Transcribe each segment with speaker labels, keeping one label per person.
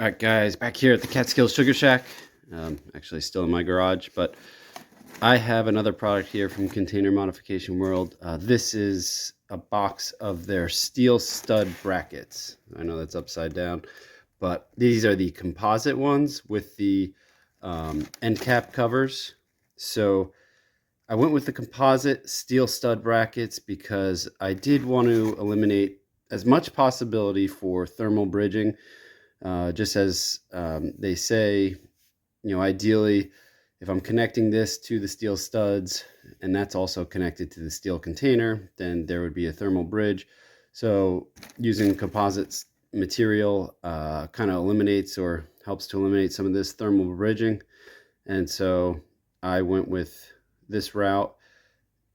Speaker 1: All right, guys, back here at the Catskills Sugar Shack. Actually, still in my garage, but I have another product here from Container Modification World. This is a box of their steel stud brackets. I know that's upside down, but these are the composite ones with the end cap covers. So I went with the composite steel stud brackets because I did want to eliminate as much possibility for thermal bridging. Just as they say, ideally, if I'm connecting this to the steel studs and that's also connected to the steel container, then there would be a thermal bridge. So using composite material kind of eliminates or helps to eliminate some of this thermal bridging. And so I went with this route.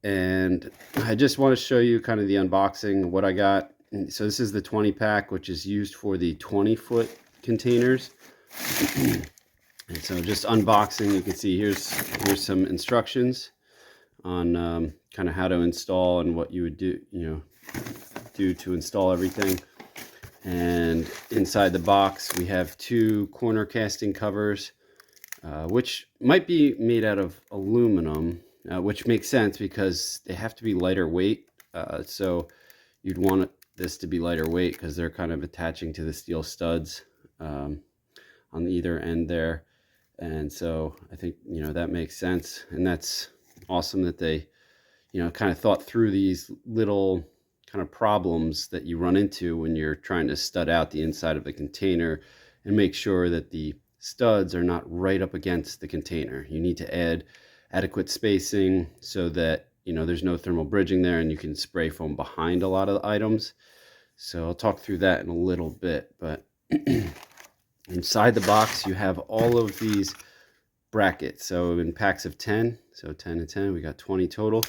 Speaker 1: And I just want to show you kind of the unboxing, what I got. So this is the 20 pack, which is used for the 20-foot containers. And so just unboxing, you can see here's some instructions on kind of how to install and what you would do, do to install everything. And inside the box, we have two corner casting covers, which might be made out of aluminum, which makes sense because they have to be lighter weight. So you'd want this to be lighter weight because they're kind of attaching to the steel studs on either end there. And so I think, that makes sense. And that's awesome that they, kind of thought through these little kind of problems that you run into when you're trying to stud out the inside of the container and make sure that the studs are not right up against the container. You need to add adequate spacing so that, there's no thermal bridging there and you can spray foam behind a lot of the items. So I'll talk through that in a little bit, but inside the box, you have all of these brackets. So in packs of 10, so 10 and 10, we got 20 total.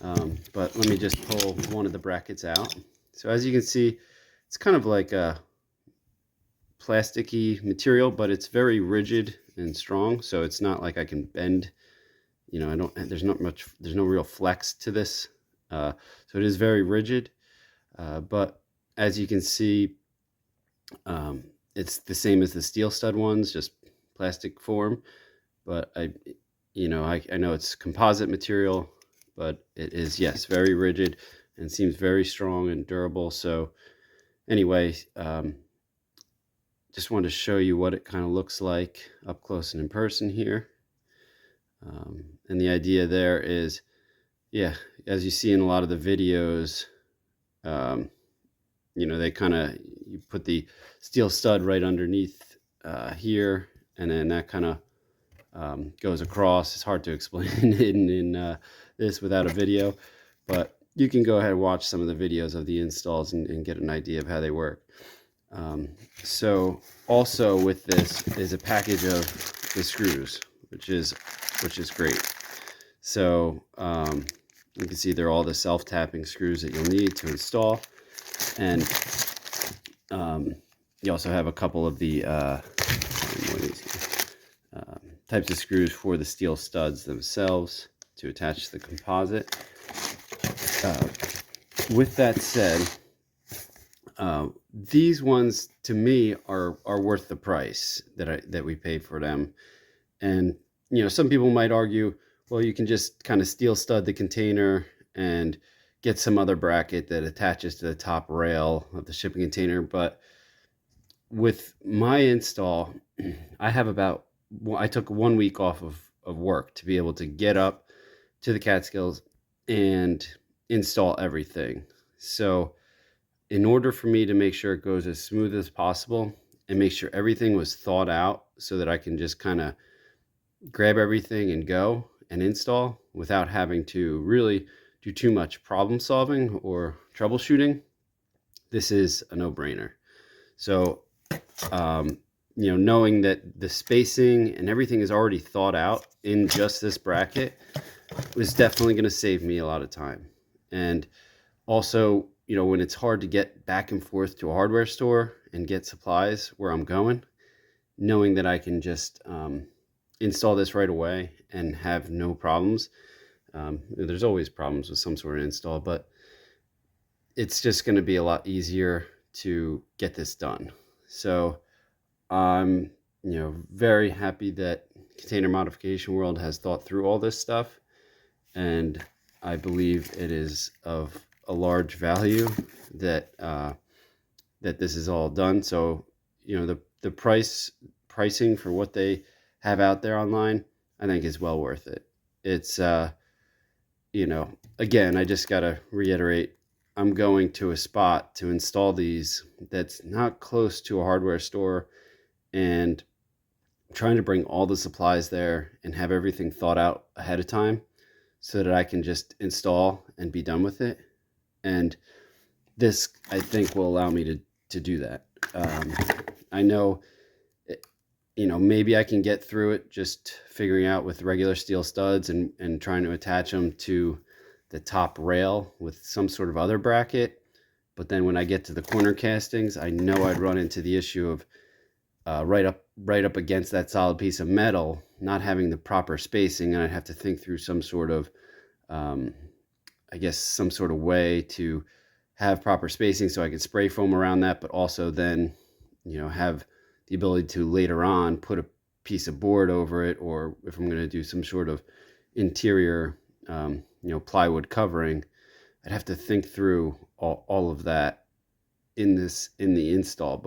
Speaker 1: But let me just pull one of the brackets out. So as you can see, it's kind of like a plasticky material, but it's very rigid and strong. So it's not like I can bend, there's no real flex to this. So it is very rigid. But as you can see, it's the same as the steel stud ones, just plastic form. But I know it's composite material, but it is, yes, very rigid and seems very strong and durable. So anyway, just wanted to show you what it kind of looks like up close and in person here. And the idea there is, yeah, as you see in a lot of the videos, they kind of, you put the steel stud right underneath here, and then that kind of goes across. It's hard to explain in this without a video, but you can go ahead and watch some of the videos of the installs and get an idea of how they work. So also with this is a package of the screws, which is great. So you can see they're all the self-tapping screws that you'll need to install. And you also have a couple of the types of screws for the steel studs themselves to attach to the composite. With that said, these ones to me are worth the price that we paid for them. And some people might argue, well, you can just kind of steel stud the container and get some other bracket that attaches to the top rail of the shipping container. But with my install, I took 1 week off of work to be able to get up to the Catskills and install everything. So in order for me to make sure it goes as smooth as possible and make sure everything was thought out so that I can just kind of grab everything and go and install without having to really do too much problem solving or troubleshooting, this is a no-brainer. So, knowing that the spacing and everything is already thought out in just this bracket was definitely going to save me a lot of time. And also, when it's hard to get back and forth to a hardware store and get supplies where I'm going, knowing that I can just install this right away and have no problems. There's always problems with some sort of install, but it's just going to be a lot easier to get this done. So I'm, very happy that Container Modification World has thought through all this stuff, and I believe it is of a large value that that this is all done. So, the pricing for what they have out there online, I think is well worth it. It's again, I just got to reiterate, I'm going to a spot to install these that's not close to a hardware store, and I'm trying to bring all the supplies there and have everything thought out ahead of time so that I can just install and be done with it. And this, I think, will allow me to do that. I know, maybe I can get through it just figuring out with regular steel studs and trying to attach them to the top rail with some sort of other bracket. But then when I get to the corner castings, I know I'd run into the issue of right up against that solid piece of metal, not having the proper spacing, and I'd have to think through some sort of, I guess, some sort of way to have proper spacing so I could spray foam around that, but also then, have the ability to later on put a piece of board over it, or if I'm going to do some sort of interior, plywood covering, I'd have to think through all of that in the install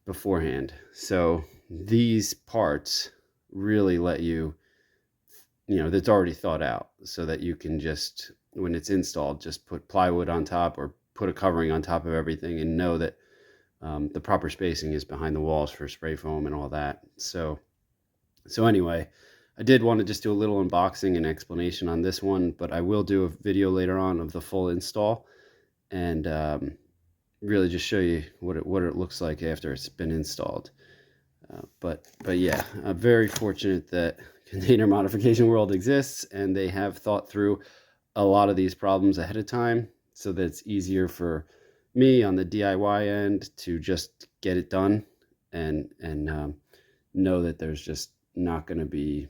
Speaker 1: beforehand. So these parts really let you, that's already thought out, so that you can just, when it's installed, just put plywood on top or put a covering on top of everything and know that the proper spacing is behind the walls for spray foam and all that. So anyway, I did want to just do a little unboxing and explanation on this one, but I will do a video later on of the full install and really just show you what it looks like after it's been installed. But yeah, I'm very fortunate that Container Modification World exists, and they have thought through a lot of these problems ahead of time so that it's easier for me on the DIY end to just get it done and know that there's just not going to be,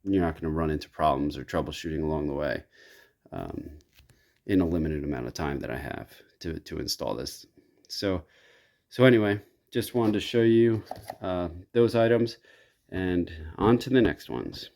Speaker 1: you're not going to run into problems or troubleshooting along the way in a limited amount of time that I have to install this. So anyway, just wanted to show you those items, and on to the next ones.